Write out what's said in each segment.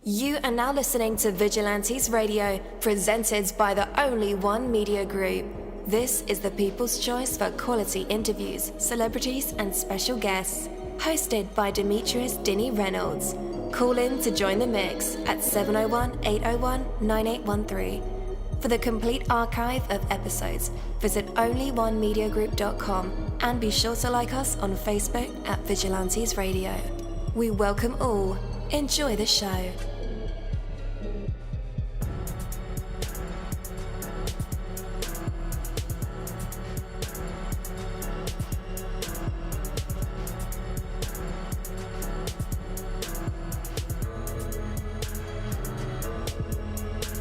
You are now listening to Vigilantes Radio, presented by the Only One Media Group. This is the people's choice for quality interviews, celebrities, and special guests. Hosted by Demetrius Dinny Reynolds. Call in to join the mix at 701-801-9813. For the complete archive of episodes, visit onlyonemediagroup.com and be sure to like us on Facebook at Vigilantes Radio. We welcome all. Enjoy the show.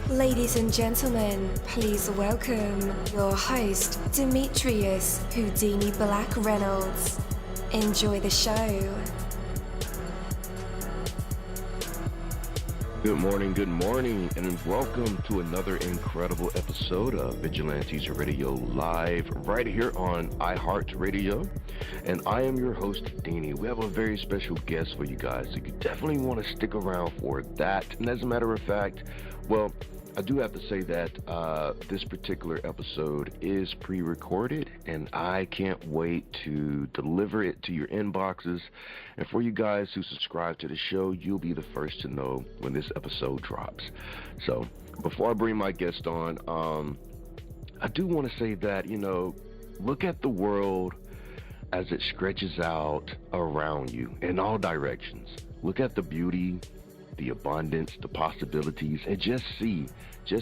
Ladies and gentlemen, please welcome your host, Demetrius Houdini Black Reynolds. Enjoy the show. Good morning, and welcome to another incredible episode of Vigilantes Radio Live right here on iHeartRadio. And I am your host, Deanie. We have a very special guest for you guys, so you definitely want to stick around for that. And as a matter of fact, well, I do have to say that this particular episode is pre-recorded, and I can't wait to deliver it to your inboxes. And for you guys who subscribe to the show, you'll be the first to know when this episode drops. So before I bring my guest on, I do want to say that, look at the world as it stretches out around you in all directions. Look at the beauty, the abundance, the possibilities, and just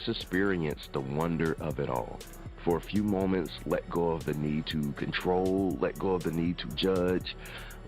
experience the wonder of it all. For a few moments, let go of the need to control, let go of the need to judge,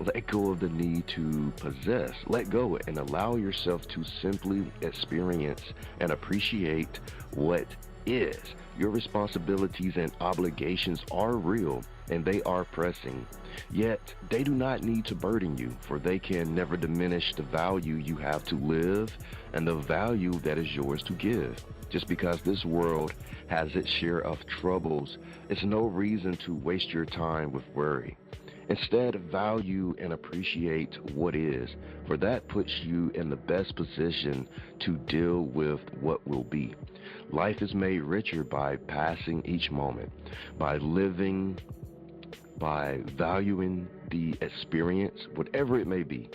let go of the need to possess. Let go and allow yourself to simply experience and appreciate what is. Your responsibilities and obligations are real, and they are pressing. Yet, they do not need to burden you, for they can never diminish the value you have to live and the value that is yours to give. Just because this world has its share of troubles, it's no reason to waste your time with worry. Instead, value and appreciate what is, for that puts you in the best position to deal with what will be. Life is made richer by passing each moment, by living, by valuing the experience, whatever it may be.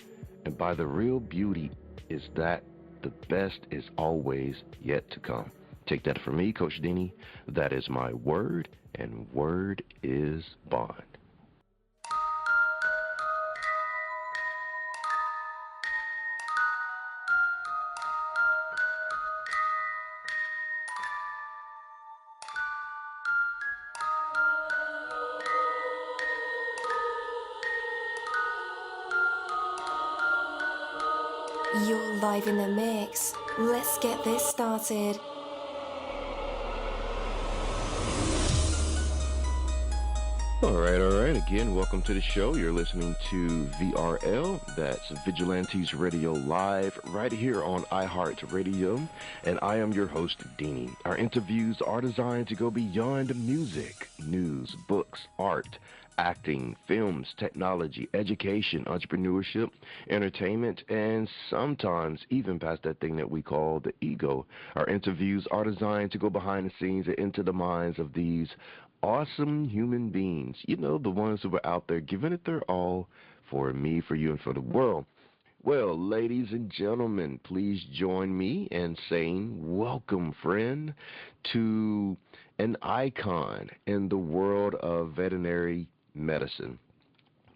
And by the real beauty is that the best is always yet to come. Take that from me, Coach Deanie. That is my word, and word is bond. You're live in the mix. Let's get this started. All right. Again, welcome to the show. You're listening to VRL. That's Vigilantes Radio Live right here on iHeartRadio. And I am your host, Deanie. Our interviews are designed to go beyond music, news, books, art, acting, films, technology, education, entrepreneurship, entertainment, and sometimes even past that thing that we call the ego. Our interviews are designed to go behind the scenes and into the minds of these awesome human beings, the ones who are out there giving it their all for me, for you, and for the world. Well, ladies and gentlemen, please join me in saying welcome, friend, to an icon in the world of veterinary medicine,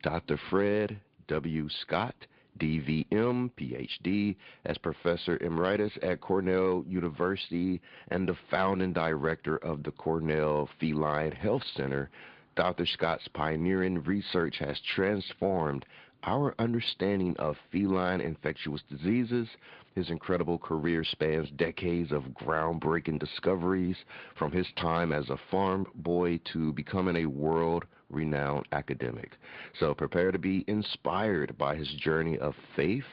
Dr. Fred W. Scott, DVM, PhD, as Professor Emeritus at Cornell University and the founding director of the Cornell Feline Health Center. Dr. Scott's pioneering research has transformed our understanding of feline infectious diseases. His incredible career spans decades of groundbreaking discoveries, from his time as a farm boy to becoming a world-renowned academic. So prepare to be inspired by his journey of faith,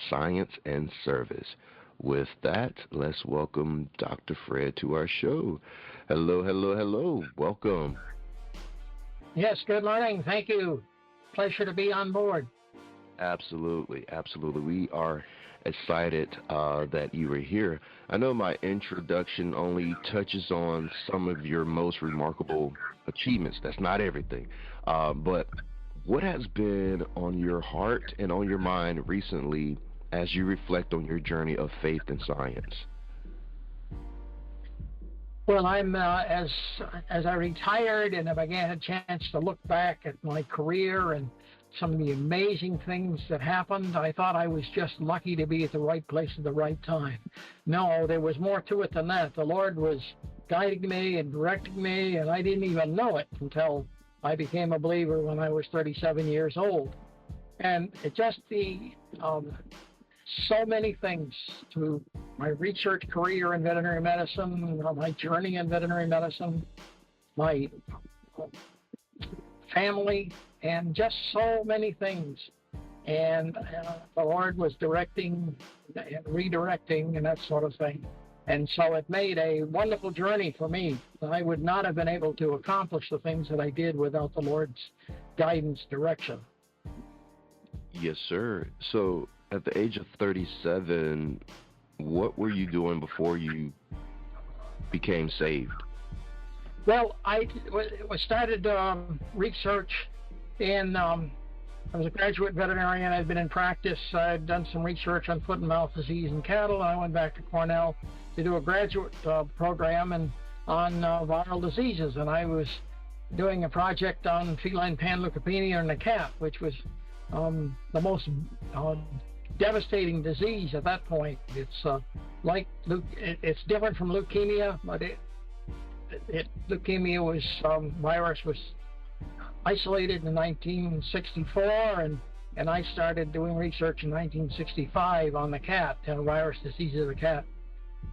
science, and service. With that, let's welcome Dr. Fred to our show. Hello. Welcome. Yes, good morning. Thank you. Pleasure to be on board. Absolutely. We are excited that you were here. I know my introduction only touches on some of your most remarkable achievements. That's not everything. But what has been on your heart and on your mind recently as you reflect on your journey of faith and science? Well, I'm as I retired and I began a chance to look back at my career and some of the amazing things that happened, I thought I was just lucky to be at the right place at the right time. No, there was more to it than that. The Lord was guiding me and directing me, and I didn't even know it until I became a believer when I was 37 years old. And it just so many things to my research career in veterinary medicine, my journey in veterinary medicine, my family, and just so many things. And the Lord was directing and redirecting and that sort of thing. And so it made a wonderful journey for me. I would not have been able to accomplish the things that I did without the Lord's guidance, direction. Yes, sir. So at the age of 37, what were you doing before you became saved? Well, I started research in, I was a graduate veterinarian. I'd been in practice. I'd done some research on foot and mouth disease in cattle. I went back to Cornell to do a graduate program on viral diseases. And I was doing a project on feline panleukopenia in the cat, which was the most devastating disease at that point. It's it's different from leukemia, but leukemia was virus was isolated in 1964, and I started doing research in 1965 on the cat, virus disease of the cat.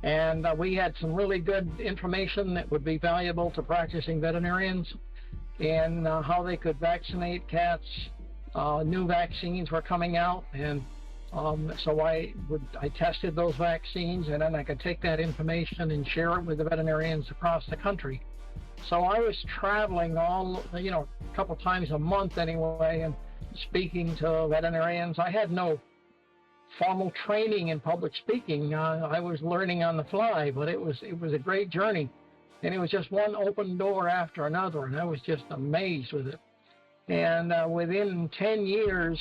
And we had some really good information that would be valuable to practicing veterinarians and how they could vaccinate cats. New vaccines were coming out, and so I tested those vaccines, and then I could take that information and share it with the veterinarians across the country. So I was traveling a couple times a month anyway, and speaking to veterinarians. I had no formal training in public speaking. I was learning on the fly, but it was a great journey, and it was just one open door after another, and I was just amazed with it. And within 10 years,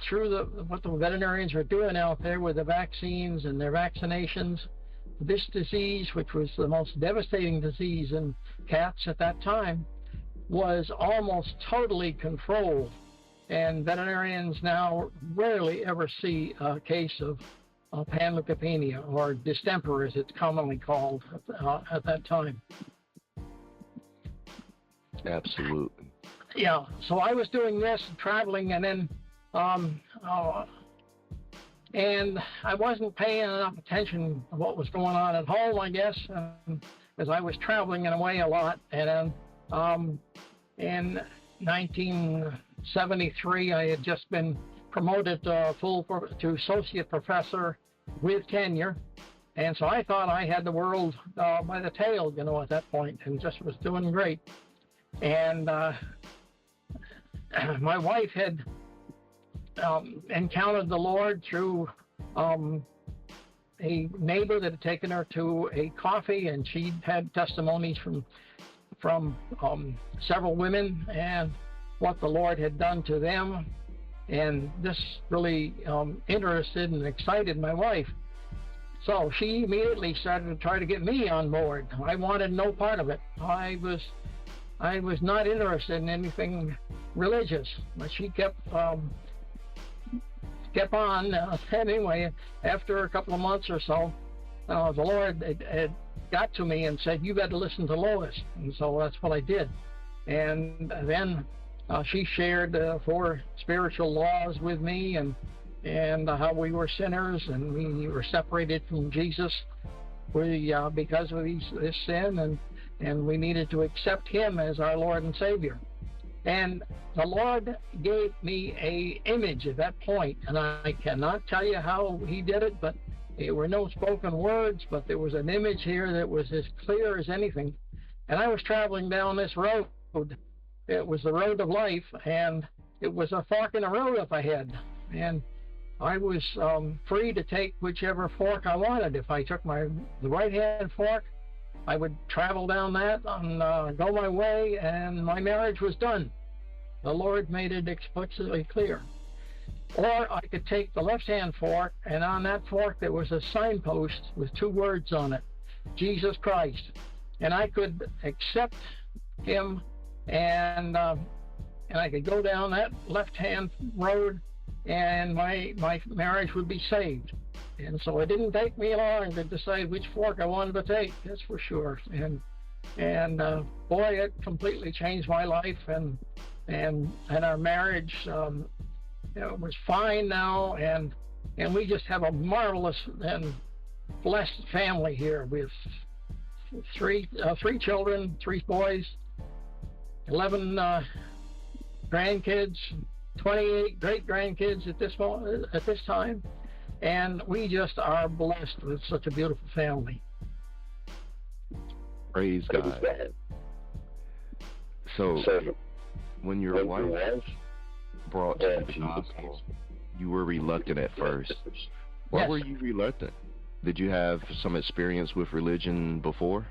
through what the veterinarians were doing out there with the vaccines and their vaccinations, this disease, which was the most devastating disease in cats at that time, was almost totally controlled. And veterinarians now rarely ever see a case of panleukopenia, or distemper as it's commonly called at that time. Absolutely. Yeah, so I was doing this, traveling, and then and I wasn't paying enough attention to what was going on at home, I guess, because I was traveling and away a lot. And in 1973, I had just been promoted to associate professor with tenure, and so I thought I had the world by the tail, at that point, and just was doing great. And my wife had encountered the Lord through a neighbor that had taken her to a coffee, and she had testimonies from several women and what the Lord had done to them, and this really interested and excited my wife. So she immediately started to try to get me on board. I wanted no part of it. I was not interested in anything religious, but she kept on. Anyway, after a couple of months or so, the Lord had got to me and said, "You better listen to Lois." And so that's what I did. And then she shared 4 spiritual laws with me, and how we were sinners and we were separated from Jesus because of this sin, and we needed to accept Him as our Lord and Savior. And the Lord gave me an image at that point, and I cannot tell you how He did it, but there were no spoken words, but there was an image here that was as clear as anything. And I was traveling down this road. It was the road of life, and it was a fork in the road up ahead. And I was free to take whichever fork I wanted. If I took the right-hand fork, I would travel down that and go my way, and my marriage was done. The Lord made it explicitly clear. Or I could take the left-hand fork, and on that fork there was a signpost with 2 words on it, Jesus Christ. And I could accept him, and I could go down that left-hand road, and my marriage would be saved. And so it didn't take me long to decide which fork I wanted to take, that's for sure. And boy, it completely changed my life, and our marriage was fine now, and we just have a marvelous and blessed family here with three children, 3 boys, 11 grandkids, 28 great grandkids at this time, and we just are blessed with such a beautiful family. Praise God. So when your wife brought to the gospel, you were reluctant at first. Why were you reluctant? Did you have some experience with religion before?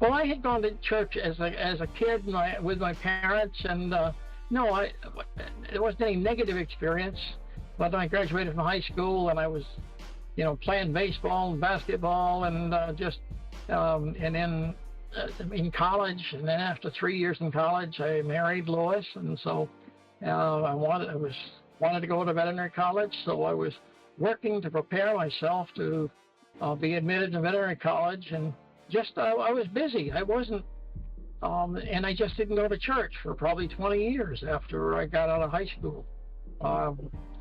Well, I had gone to church as a kid with my parents, and no, there wasn't any negative experience. But I graduated from high school, and I was, playing baseball and basketball, and and then in college, and then after 3 years in college, I married Lois, and so I wanted to go to veterinary college, so I was working to prepare myself to be admitted to veterinary college, and I was busy. I wasn't, and I just didn't go to church for probably 20 years after I got out of high school.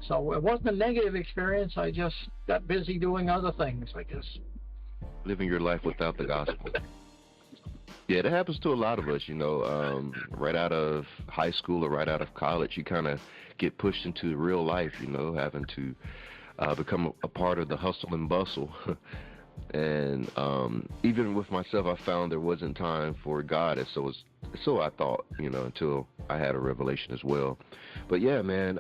So it wasn't a negative experience. I just got busy doing other things, I guess. Living your life without the gospel. Yeah, that happens to a lot of us, right out of high school or right out of college. You kind of get pushed into real life, having to become a part of the hustle and bustle. And even with myself, I found there wasn't time for God, and so I thought, until I had a revelation as well. But yeah, man,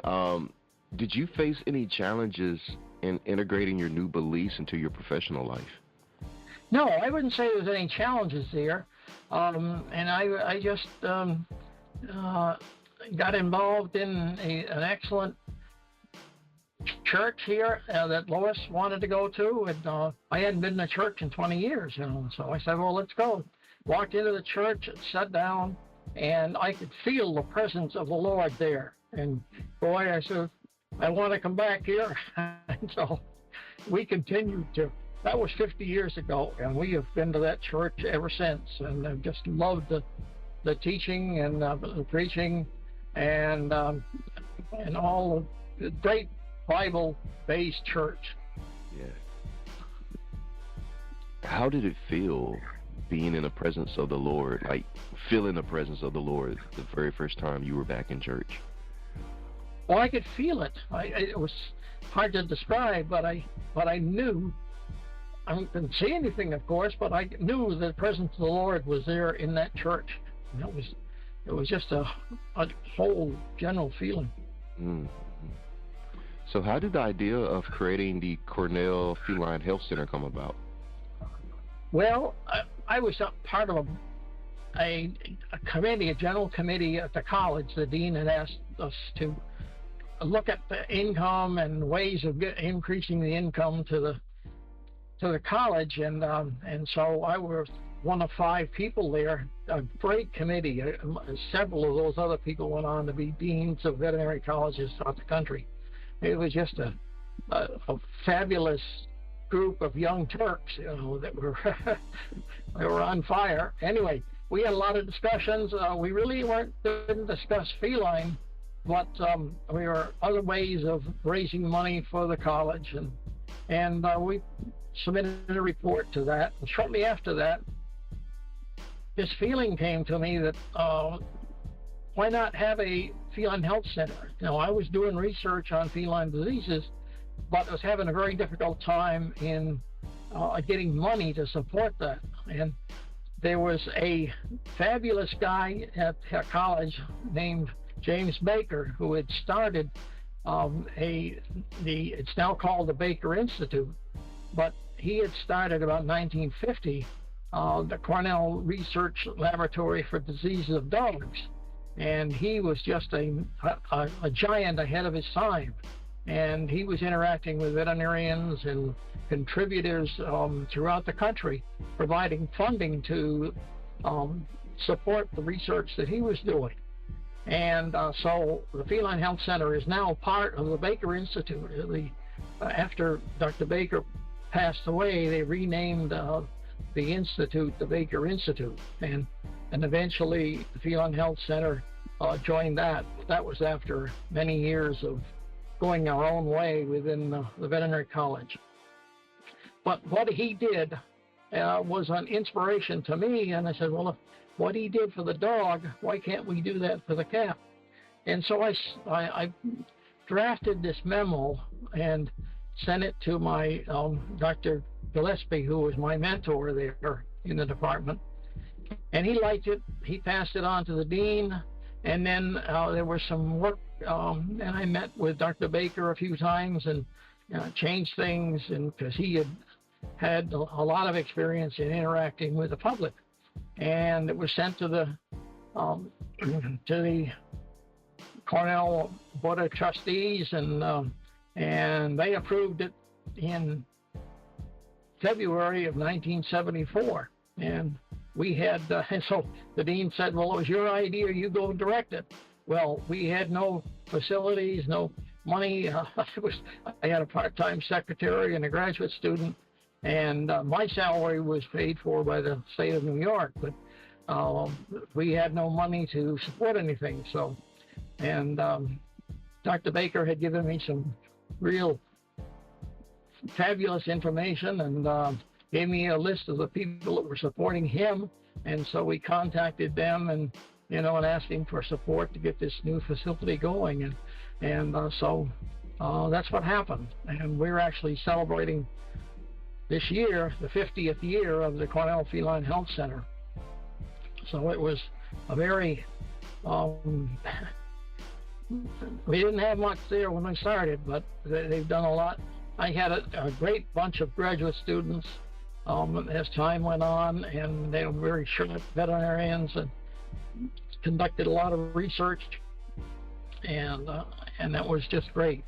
did you face any challenges in integrating your new beliefs into your professional life? No, I wouldn't say there was any challenges there. And I just got involved in an excellent church here that Lois wanted to go to, and I hadn't been to church in 20 years, so I said, well, let's go. Walked into the church, sat down, and I could feel the presence of the Lord there. And boy, I said, I want to come back here. And so we continued to. That was 50 years ago, and we have been to that church ever since, and I've just loved the teaching and the preaching, and all the great Bible-based church. Yeah. How did it feel being in the presence of the Lord, like feeling the presence of the Lord the very first time you were back in church? Well, I could feel it. It was hard to describe, but I knew. I didn't see anything, of course, but I knew the presence of the Lord was there in that church. And it was just a whole general feeling. Mm-hmm. So how did the idea of creating the Cornell Feline Health Center come about? Well, I was part of a committee, a general committee at the college. The dean had asked us to look at the income and ways of increasing the income to the college, and so I was one of 5 people there. A great committee. Several of those other people went on to be deans of veterinary colleges throughout the country. It was just a fabulous group of young Turks, that were they were on fire. Anyway, we had a lot of discussions. We really didn't discuss feline, but we were other ways of raising money for the college, and we submitted a report to that. And shortly after that, this feeling came to me that why not have a feline health center? I was doing research on feline diseases, but I was having a very difficult time in getting money to support that. And there was a fabulous guy at college named James Baker who had started it's now called the Baker Institute, but he had started about 1950 the Cornell Research Laboratory for Diseases of Dogs, and he was just a giant ahead of his time, and he was interacting with veterinarians and contributors throughout the country, providing funding to support the research that he was doing. And so the Feline Health Center is now part of the Baker Institute. After Dr. Baker passed away, they renamed the institute the Baker Institute, and eventually the Feline Health Center joined that. That was after many years of going our own way within the veterinary college. But what he did was an inspiration to me, and I said, well, if what he did for the dog, why can't we do that for the cat? And so I drafted this memo and sent it to my Dr. Gillespie, who was my mentor there in the department. And he liked it. He passed it on to the dean. And then there was some work, and I met with Dr. Baker a few times and changed things, and because he had a lot of experience in interacting with the public. And it was sent to the Cornell Board of Trustees, and they approved it in February of 1974. And we had, so the dean said, well, it was your idea, you go direct it. Well, we had no facilities, no money. I had a part-time secretary and a graduate student, and my salary was paid for by the state of New York, but we had no money to support anything. So, and Dr. Baker had given me some real fabulous information, and gave me a list of the people that were supporting him. And so we contacted them, and and asked him for support to get this new facility going. And so that's what happened. And we're actually celebrating this year the 50th year of the Cornell Feline Health Center. So it was a very we didn't have much there when we started, but they've done a lot. I had a great bunch of graduate students as time went on, and they were very sharp veterinarians and conducted a lot of research, and that was just great.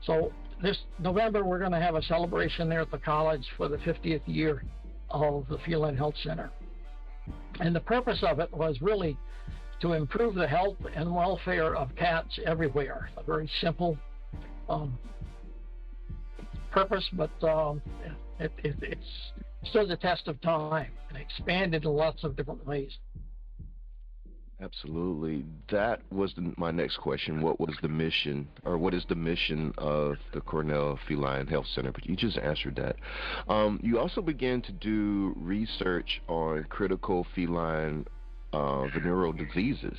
So this November we're going to have a celebration there at the college for the 50th year of the Feline Health Center. And the purpose of it was really to improve the health and welfare of cats everywhere. A very simple purpose, but it's stood the test of time and expanded in lots of different ways. Absolutely. That was my next question. What was the mission, or what is the mission of the Cornell Feline Health Center? But you just answered that. You also began to do research on critical feline venereal diseases.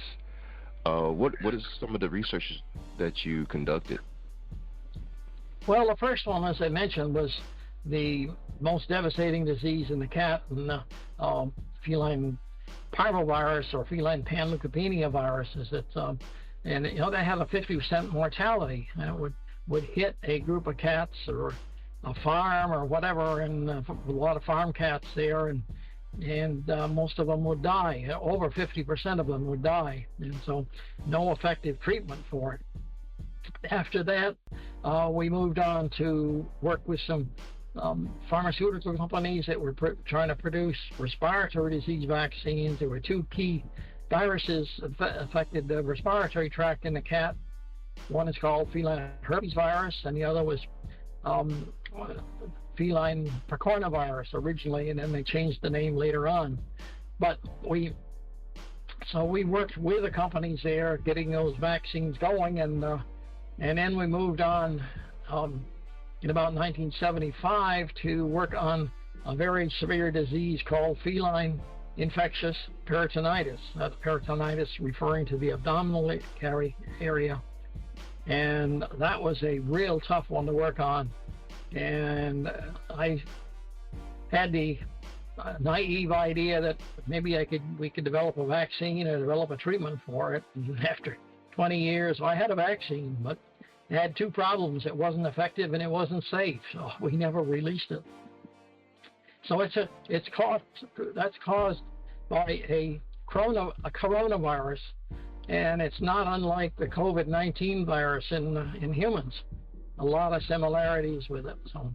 What is some of the research that you conducted? Well, the first one, as I mentioned, was the most devastating disease in the cat, and feline parvovirus, or feline panleukopenia viruses. And they have a 50% mortality, and it would hit a group of cats or a farm or whatever, and a lot of farm cats there, and most of them would die. Over 50% of them would die, and so no effective treatment for it. After that, we moved on to work with some pharmaceutical companies that were trying to produce respiratory disease vaccines. There were two key viruses affected the respiratory tract in the cat. One is called feline herpes virus, and the other was feline precornavirus originally, and then they changed the name later on. But we worked with the companies there, getting those vaccines going, and then we moved on in about 1975 to work on a very severe disease called feline infectious peritonitis. That's peritonitis referring to the abdominal area. And that was a real tough one to work on. And I had the naive idea that maybe we could develop a vaccine or develop a treatment for it. And after 20 years, I had a vaccine, but It had two problems. It wasn't effective and it wasn't safe, so we never released it. So that's caused by a coronavirus, and it's not unlike the COVID-19 virus in humans. A lot of similarities with it. So,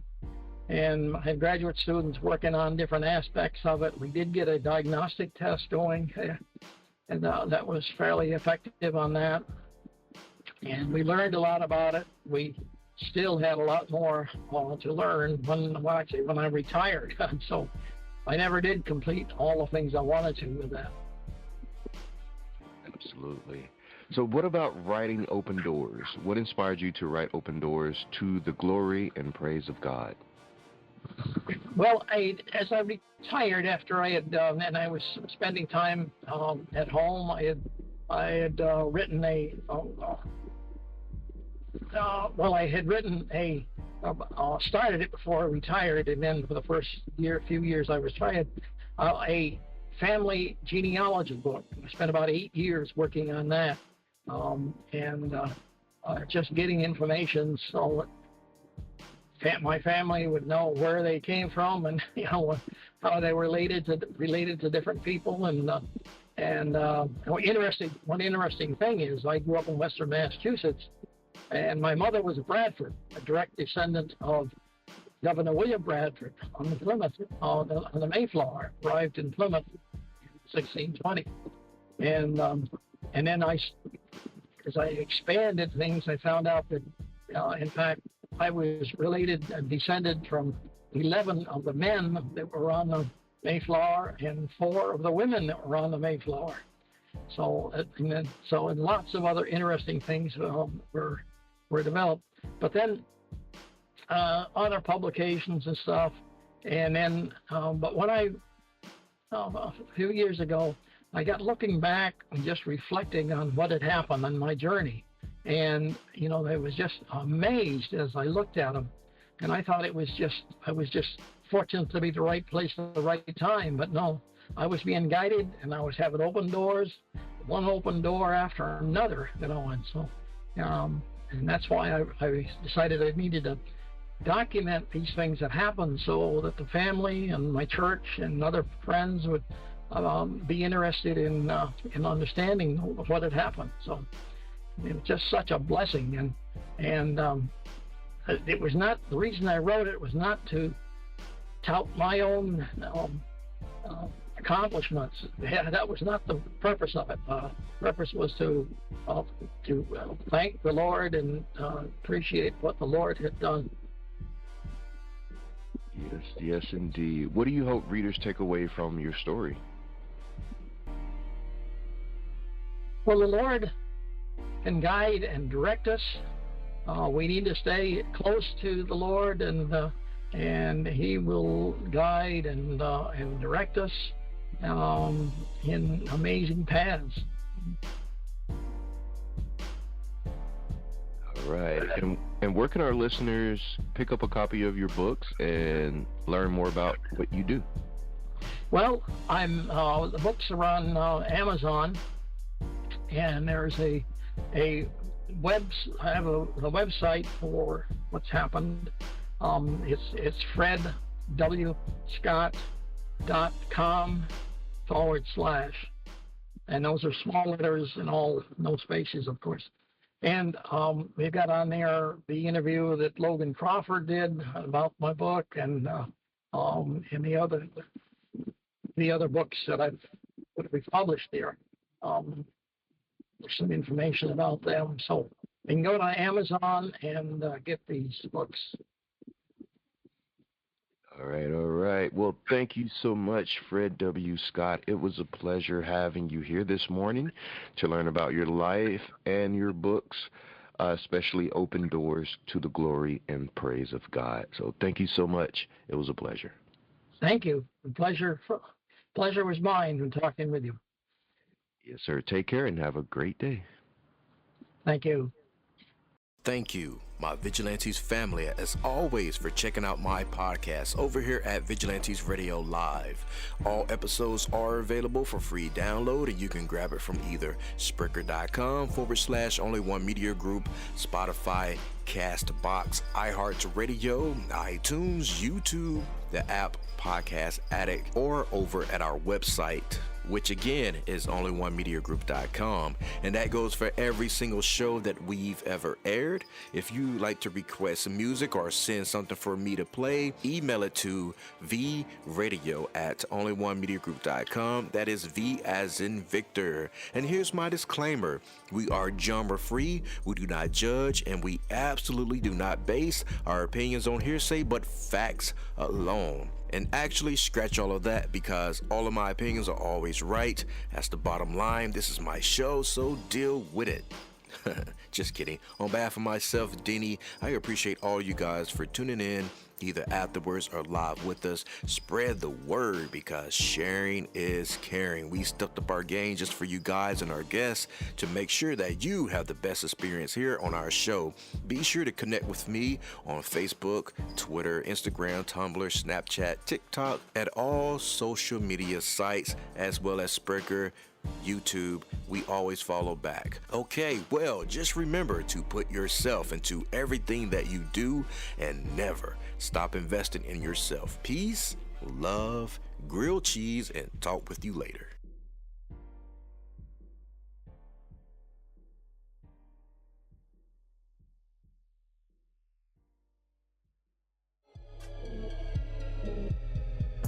and I had graduate students working on different aspects of it. We did get a diagnostic test going, and that was fairly effective on that. And we learned a lot about it. We still had a lot more to learn when I retired. So I never did complete all the things I wanted to with that. Absolutely. So what about writing Open Doors? What inspired you to write Open Doors to the glory and praise of God? Well, as I retired after I had and I was spending time at home, I had written started it before I retired, and then for the first few years I was retired, a family genealogy book. I spent about 8 years working on that, and just getting information so that my family would know where they came from, and how they were related to different people, and one interesting thing is I grew up in Western Massachusetts. And my mother was a Bradford, a direct descendant of Governor William Bradford on the Plymouth, on the Mayflower, arrived in Plymouth in 1620. And then as I expanded things, I found out that, in fact, I was related and descended from 11 of the men that were on the Mayflower and 4 of the women that were on the Mayflower. So, and lots of other interesting things were developed. But then other publications and stuff, and then but when a few years ago, I got looking back and just reflecting on what had happened on my journey, and I was just amazed as I looked at them, and I thought I was just fortunate to be at the right place at the right time, but no. I was being guided, and I was having open doors, one open door after another, and so, and that's why I decided I needed to document these things that happened so that the family and my church and other friends would be interested in understanding what had happened. So it was just such a blessing, and it was not, the reason I wrote it was not to tout my own accomplishments. That was not the purpose of it. The purpose was to thank the Lord and appreciate what the Lord had done. Yes, indeed. What do you hope readers take away from your story? Well, the Lord can guide and direct us. We need to stay close to the Lord, and He will guide and direct us in amazing paths. All right. And where can our listeners pick up a copy of your books and learn more about what you do? Well, the books are on Amazon, and there's a I have a website for what's happened. It's fredwscott.com/, and those are small letters and all, no spaces, of course. And we've got on there the interview that Logan Crawford did about my book, and the other books that we've published there. There's some information about them, so you can go to Amazon and get these books. All right. Well, thank you so much, Fred W. Scott. It was a pleasure having you here this morning to learn about your life and your books, especially Open Doors to the Glory and Praise of God. So thank you so much. It was a pleasure. Thank you. The pleasure was mine when talking with you. Yes, sir. Take care and have a great day. Thank you. Thank you, my Vigilantes family, as always, for checking out my podcast over here at Vigilantes Radio Live. All episodes are available for free download, and you can grab it from either Spreaker.com/Only One Media Group, Spotify, Castbox, iHeartRadio, iTunes, YouTube, the app Podcast Addict, or over at our website, which again is onlyonemediagroup.com, and that goes for every single show that we've ever aired. If you like to request music or send something for me to play, email it to vradio@onlyonemediagroup.com. That is V as in Victor. And here's my disclaimer: we are genre free, we do not judge, and we absolutely do not base our opinions on hearsay but facts alone. And actually, scratch all of that, because all of my opinions are always right. That's the bottom line. This is my show, so deal with it. Just kidding. On behalf of myself, Denny, I appreciate all you guys for tuning in, either afterwards or live with us. Spread the word, because sharing is caring. We stepped up our game just for you guys and our guests to make sure that you have the best experience here on our show. Be sure to connect with me on Facebook, Twitter, Instagram, Tumblr, Snapchat, TikTok, at all social media sites, as well as Spreaker, YouTube. We always follow back. Okay, well, just remember to put yourself into everything that you do and never stop investing in yourself. Peace, love, grilled cheese, and talk with you later.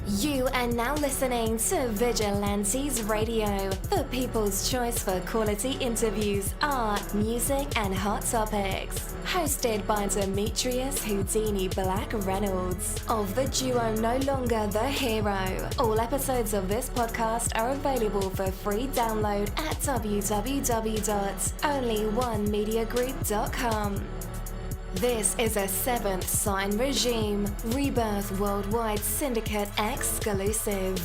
You are now listening to Vigilantes Radio, the people's choice for quality interviews, art, music, and hot topics. Hosted by Demetrius Houdini Black Reynolds of the duo No Longer the Hero. All episodes of this podcast are available for free download at www.onlyonemediagroup.com. This is a Seventh Sign Regime Rebirth Worldwide Syndicate exclusive.